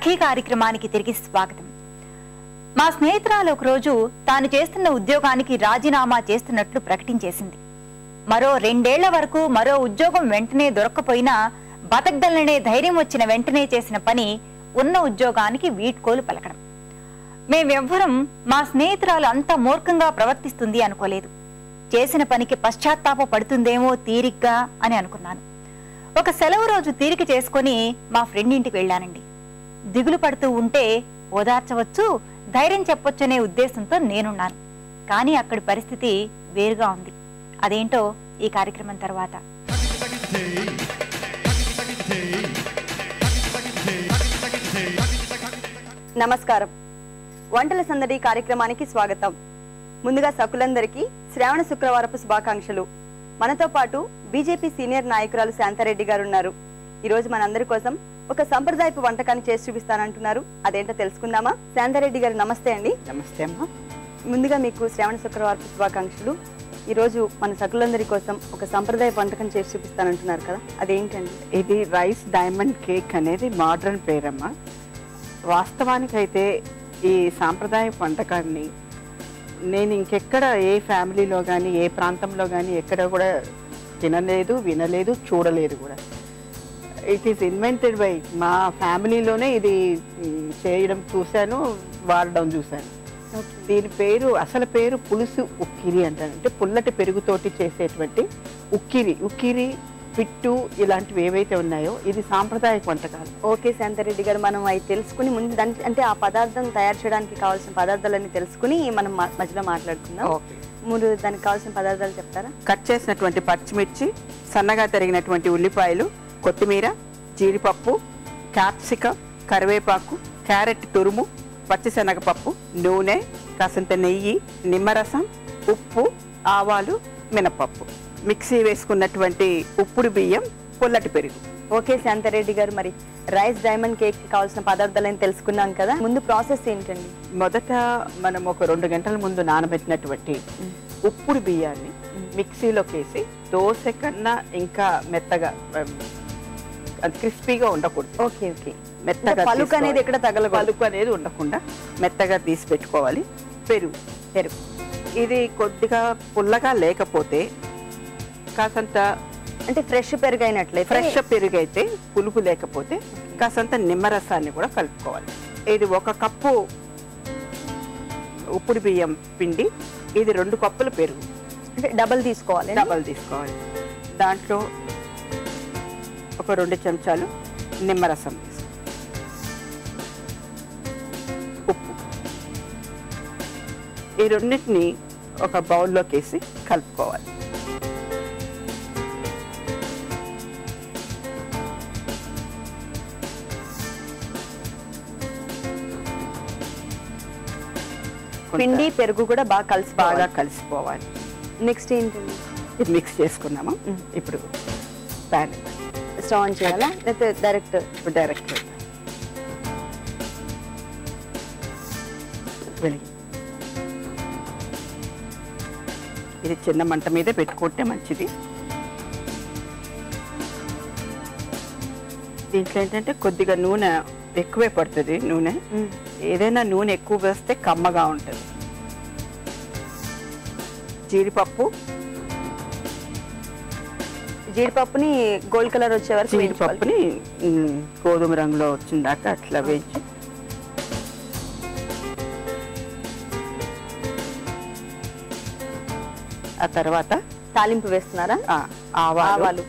సఖీ కార్యక్రమానికి తిరిగి స్వాగతం. మా స్నేహితురాలు ఒకరోజు తాను చేస్తున్న ఉద్యోగానికి రాజీనామా చేస్తున్నట్లు ప్రకటించేసింది. మరో 2 ఏళ్ల వరకు మరో ఉద్యోగం వెంటనే దొరక్కపోయినా బతకగలనే ధైర్యం వచ్చిన వెంటనే చేసిన పని ఉన్న ఉద్యోగానికి వీడ్కోలు పలకడం. మేమెవ్వరం మా స్నేహితురాలు అంత మూర్ఖంగా ప్రవర్తిస్తుంది అనుకోలేదు. చేసిన పనికి పశ్చాత్తాప పడుతుందేమో తీరిగ్గా అని అనుకున్నాను. ఒక సెలవు రోజు తీరిక చేసుకుని మా ఫ్రెండ్ ఇంటికి వెళ్ళానండి. దిగులు పడుతూ ఉంటే ఓదార్చవచ్చు, ధైర్యం చెప్పొచ్చనే ఉద్దేశంతో నేనున్నాను. కానీ అక్కడి పరిస్థితి వేరుగా ఉంది. అదేంటో ఈ కార్యక్రమం తర్వాత. నమస్కారం. వంటల సందడి కార్యక్రమానికి స్వాగతం. ముందుగా సకులందరికీ శ్రావణ శుక్రవారపు శుభాకాంక్షలు. మనతో పాటు బీజేపీ సీనియర్ నాయకురాలు శాంతారెడ్డి గారు ఉన్నారు. ఈ రోజు మనందరి కోసం ఒక సంప్రదాయపు వంటకాన్ని చేసి చూపిస్తానంటున్నారు. అదేంటో తెలుసుకుందామా? శాంతారెడ్డి గారు నమస్తే అండి. నమస్తే అమ్మా. ముందుగా మీకు శ్రావణ శుక్రవారపు శుభాకాంక్షలు. ఈ రోజు మన సకులందరి కోసం ఒక సంప్రదాయ వంటకం చేసి చూపిస్తానంటున్నారు కదా, అదేంటండి? ఇది రైస్ డైమండ్ కేక్ అనేది మోడర్న్ పేరమ్మా. వాస్తవానికైతే ఈ సాంప్రదాయ వంటకాన్ని నేను ఇంకెక్కడ ఏ ఫ్యామిలీలో కానీ ఏ ప్రాంతంలో కానీ ఎక్కడ కూడా తినలేదు, వినలేదు, చూడలేదు కూడా. ఇట్ ఈస్ ఇన్వెంటెడ్ బై మా ఫ్యామిలీలోనే ఇది చేయడం చూశాను, వాడడం చూశాను. దీని పేరు, అసలు పేరు పులుసు ఉక్కిరి అంటారు. అంటే పుల్లటి పెరుగుతోటి చేసేటువంటి ఉక్కిరి. ఉక్కిరి, పిట్టు ఇలాంటివి ఏవైతే ఉన్నాయో ఇది సాంప్రదాయక వంటకాలు. ఓకే శాంతారెడ్డి గారు, మనం అవి తెలుసుకుని ముందు దానికి అంటే ఆ పదార్థం తయారు చేయడానికి కావాల్సిన పదార్థాలన్నీ తెలుసుకుని మనం మధ్యలో మాట్లాడుకుందాం. మీరు దానికి కావాల్సిన పదార్థాలు చెప్తారా? కట్ చేసినటువంటి పచ్చిమిర్చి, సన్నగా తరిగినటువంటి ఉల్లిపాయలు, కొత్తిమీర, జీడిపప్పు, క్యాప్సికం, కరివేపాకు, క్యారెట్ తురుము, పచ్చిశనగపప్పు, నూనె, కాసంత నెయ్యి, నిమ్మరసం, ఉప్పు, ఆవాలు, మినపప్పు, మిక్సీ వేసుకున్నటువంటి ఉప్పుడు బియ్యం, పుల్లటి పెరుగు. ఓకే శాంతారెడ్డి గారు, మరి రైస్ డైమండ్ కేక్ కి కావాల్సిన పదార్థాలను తెలుసుకున్నాం కదా, ముందు ప్రాసెస్ ఏంటండి? మొదట మనం ఒక 2 గంటల ముందు నానబెట్టినటువంటి ఉప్పుడు బియ్యాన్ని మిక్సీలోకి వేసి, దోశ కన్నా ఇంకా మెత్తగా, అది క్రిస్పీగా ఉండకూడదు. ఓకే ఓకే, మెత్తగా, పలుకు అనేది ఎక్కడ తగలకూడదు, పలుకు అనేది ఉండకుండా మెత్తగా తీసి పెట్టుకోవాలి. పెరుగు, ఇది కొద్దిగా పుల్లగా లేకపోతే కాసంత, అంటే ఫ్రెష్ పెరుగు అయినట్లయితే, ఫ్రెష్ పెరుగు అయితే, పులుపు లేకపోతే కాసంత నిమ్మరసాన్ని కూడా కలుపుకోవాలి. ఇది 1 కప్పు ఉప్పుడు బియ్యం పిండి, ఇది 2 కప్పుల పెరుగు. అంటే డబల్ తీసుకోవాలి. దాంట్లో ఒక 2 చెంచాలు నిమ్మరసం వేసుకోవాలి. ఉప్పు, ఈ రెండింటిని ఒక బౌల్లోకి వేసి కలుపుకోవాలి. పిండి పెరుగు కూడా బాగా కలిసిపోవాలి. నెక్స్ట్ ఏంటండి? ఇది మిక్స్ చేసుకున్నాము. ఇప్పుడు ప్యాన్ స్టవ్ ఆన్ చేయాలా లేకపోతే డైరెక్ట్? డైరెక్ట్ వెలిగి, ఇది చిన్న మంట మీద పెట్టుకుంటే మంచిది. దీంట్లో ఏంటంటే కొద్దిగా నూనె ఎక్కువే పడుతుంది. నూనె ఏదైనా నూనె ఎక్కువ వేస్తే కమ్మగా ఉంటుంది. జీడిపప్పుని గోల్డ్ కలర్ వచ్చే వరకు, జీడిపప్పుని గోధుమ రంగులో వచ్చిందాక అట్లా వేయించి, ఆ తర్వాత తాలింపు వేస్తున్నారా? ఆవాలు,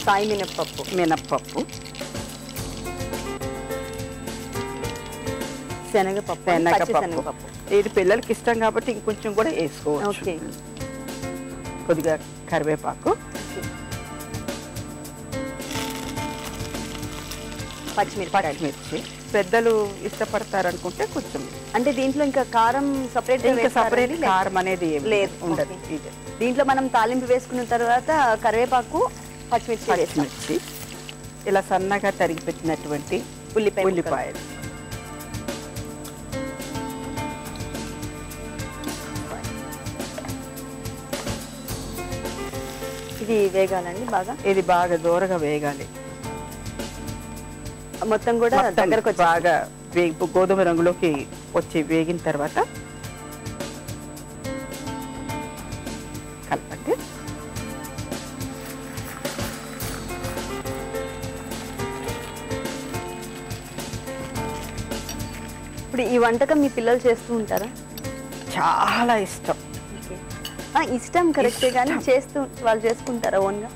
సాయి మినప్పప్పు, శనగపప్పు. ఇది పిల్లలకి ఇష్టం కాబట్టి ఇంకొంచెం కూడా వేసుకోవచ్చు. కొద్దిగా కరివేపాకు, పచ్చిమిర్చి. పెద్దలు ఇష్టపడతారనుకుంటే కొంచెం, అంటే దీంట్లో ఇంకా కారం సపరేట్ కారం అనేది లేదు, ఉండదు. దీంట్లో మనం తాలింపు వేసుకున్న తర్వాత కరివేపాకు, పచ్చిమిర్చి, ఇలా సన్నగా తరిగి పెట్టినటువంటి ఉల్లిపాయలు, ఇది వేగాలండి బాగా? ఇది బాగా దూరగా వేగాలి. మొత్తం కూడా దగ్గరకు వచ్చి బాగా గోధుమ రంగులోకి వచ్చి వేగిన తర్వాత కలపండి. ఇప్పుడు ఈ వంటకం మీ పిల్లలు చేస్తూ ఉంటారా? చాలా ఇష్టం. ఇష్టం కరెక్టే, కానీ వాళ్ళు చేసుకుంటారా ఓన్గా?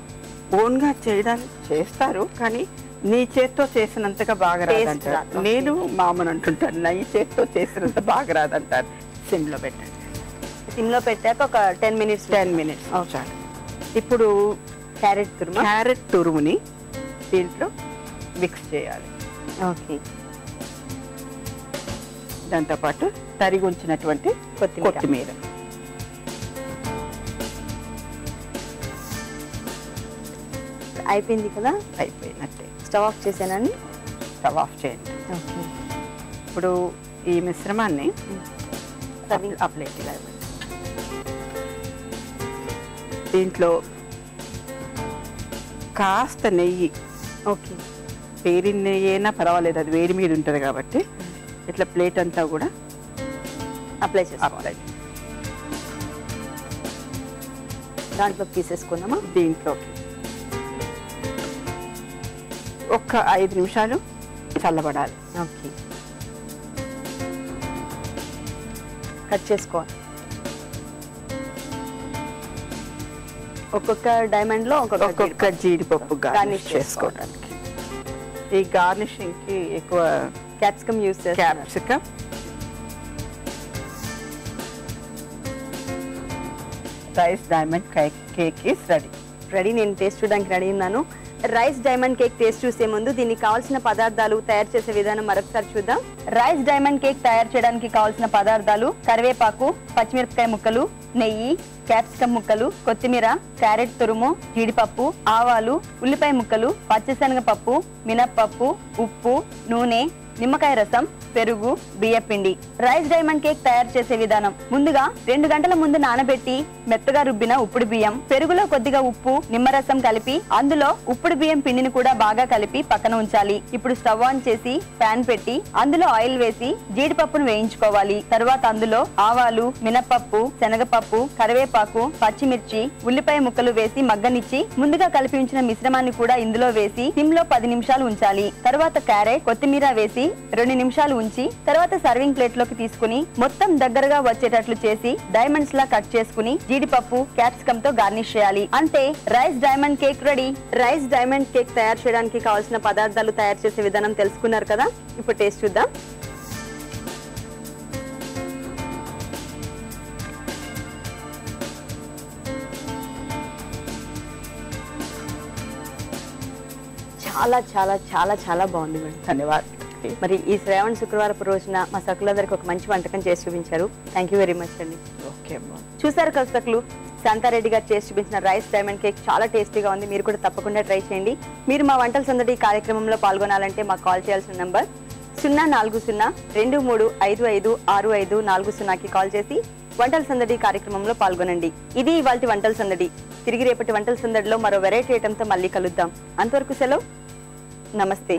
ఓన్గా చేయడానికి చేస్తారు, కానీ నీ చేత్తో చేసినంతగా బాగా రాదంటారు. నేను మామూలు అంటుంటాను, నా ఈ చేత్తో చేసినంత బాగా రాదంటారు. సిమ్లో పెట్టండి. సిమ్లో పెట్టాక ఒక 10 minutes. చాలు. ఇప్పుడు క్యారెట్ తురుముని దీంట్లో మిక్స్ చేయాలి. ఓకే. దాంతోపాటు తరిగి ఉంచినటువంటి కొత్తిమీర. అయిపోయింది కదా? అయిపోయినట్టే. స్టవ్ ఆఫ్ చేసానండి. స్టవ్ ఆఫ్ చేయండి. ఓకే. ఇప్పుడు ఈ మిశ్రమాన్ని ఆ ప్లేట్గా ఇవ్వండి. దీంట్లో కాస్త నెయ్యి, ఓకే, వేడి నెయ్యి అయినా పర్వాలేదు, అది వేడి మీద ఉంటుంది కాబట్టి ఇట్లా ప్లేట్ అంతా కూడా అప్లై చేసుకోవాలి. దాంట్లో తీసేసుకుందామా? దీంట్లోకి ఒక్క 5 నిమిషాలు చల్లబడాలి. ఓకే. కట్ చేసుకోవాలి. ఒక్కొక్క డైమండ్ లో ఒక్కొక్క జీడిపప్పు గార్నిష్ చేసుకోవడానికి. ఈ గార్నిషింగ్ కి ఎక్కువ క్యాప్సికమ్ యూస్ చేస్తాం. Capsicum, rice diamond cake is ready. నేను టేస్ట్ చూడడానికి రెడీ ఉన్నాను. రైస్ డైమండ్ కేక్ టేస్ట్ చూసే ముందు దీనికి కావాల్సిన పదార్థాలు, తయారు చేసే విధానం మరొకసారి చూద్దాం. రైస్ డైమండ్ కేక్ తయారు చేయడానికి కావాల్సిన పదార్థాలు: కరివేపాకు, పచ్చిమిరపకాయ ముక్కలు, నెయ్యి, క్యాప్సికమ్ ముక్కలు, కొత్తిమీర, క్యారెట్ తురుము, జీడిపప్పు, ఆవాలు, ఉల్లిపాయ ముక్కలు, పచ్చిశనగపప్పు, మినప్పప్పు, ఉప్పు, నూనె, నిమ్మకాయ రసం, పెరుగు, బియ్యపిండి. రైస్ డైమండ్ కేక్ తయారు చేసే విధానం: ముందుగా 2 గంటల ముందు నానబెట్టి మెత్తగా రుబ్బిన ఉప్పుడు బియ్యం, పెరుగులో కొద్దిగా ఉప్పు, నిమ్మరసం కలిపి అందులో ఉప్పుడు బియ్యం పిండిని కూడా బాగా కలిపి పక్కన ఉంచాలి. ఇప్పుడు స్టవ్ ఆన్ చేసి పాన్ పెట్టి అందులో ఆయిల్ వేసి జీడిపప్పును వేయించుకోవాలి. తర్వాత అందులో ఆవాలు, మినప్పప్పు, శనగపప్పు, కరివేపాకు, పచ్చిమిర్చి, ఉల్లిపాయ ముక్కలు వేసి మగ్గనిచ్చి ముందుగా కలిపి ఉంచిన మిశ్రమాన్ని కూడా ఇందులో వేసి సిమ్ లో 10 నిమిషాలు ఉంచాలి. తర్వాత క్యారెట్, కొత్తిమీర వేసి 2 నిమిషాలు ఉంచి తర్వాత సర్వింగ్ ప్లేట్ లోకి తీసుకుని మొత్తం దగ్గరగా వచ్చేటట్లు చేసి డైమండ్స్ లా కట్ చేసుకుని జీడిపప్పు, క్యాప్సికమ్ తో గార్నిష్ చేయాలి. అంతే, rice diamond cake ready. Rice diamond cake తయారు చేయడానికి కావాల్సిన పదార్థాలు, తయారు చేసే విధానం తెలుసుకున్నారు కదా? ఇప్పుడు టేస్ట్ చూద్దాం. చాలా చాలా చాలా చాలా బాగుంది మేడం. ధన్యవాదాలు. మరి ఈ శ్రావణ శుక్రవారపు రోజున మా సకులందరికి ఒక మంచి వంటకం చేసి చూపించారు. థ్యాంక్ యూ వెరీ మచ్ అండి. ఓకే అమ్మా. చూసారు కదా సకులు, శాంతారెడ్డి గారు చేసి చూపించిన రైస్ డైమండ్ కేక్ చాలా టేస్టీగా ఉంది. మీరు కూడా తప్పకుండా ట్రై చేయండి. మీరు మా వంటల సందడి కార్యక్రమంలో పాల్గొనాలంటే మాకు కాల్ చేయాల్సిన నంబర్ 040-2355-6540కి కాల్ చేసి వంటల సందడి కార్యక్రమంలో పాల్గొనండి. ఇది ఇవాల్టి వంటల సందడి. తిరిగి రేపటి వంటల సందడిలో మరో వెరైటీ ఐటెంతో మళ్ళీ కలుద్దాం. అంతవరకు సెలవు. నమస్తే.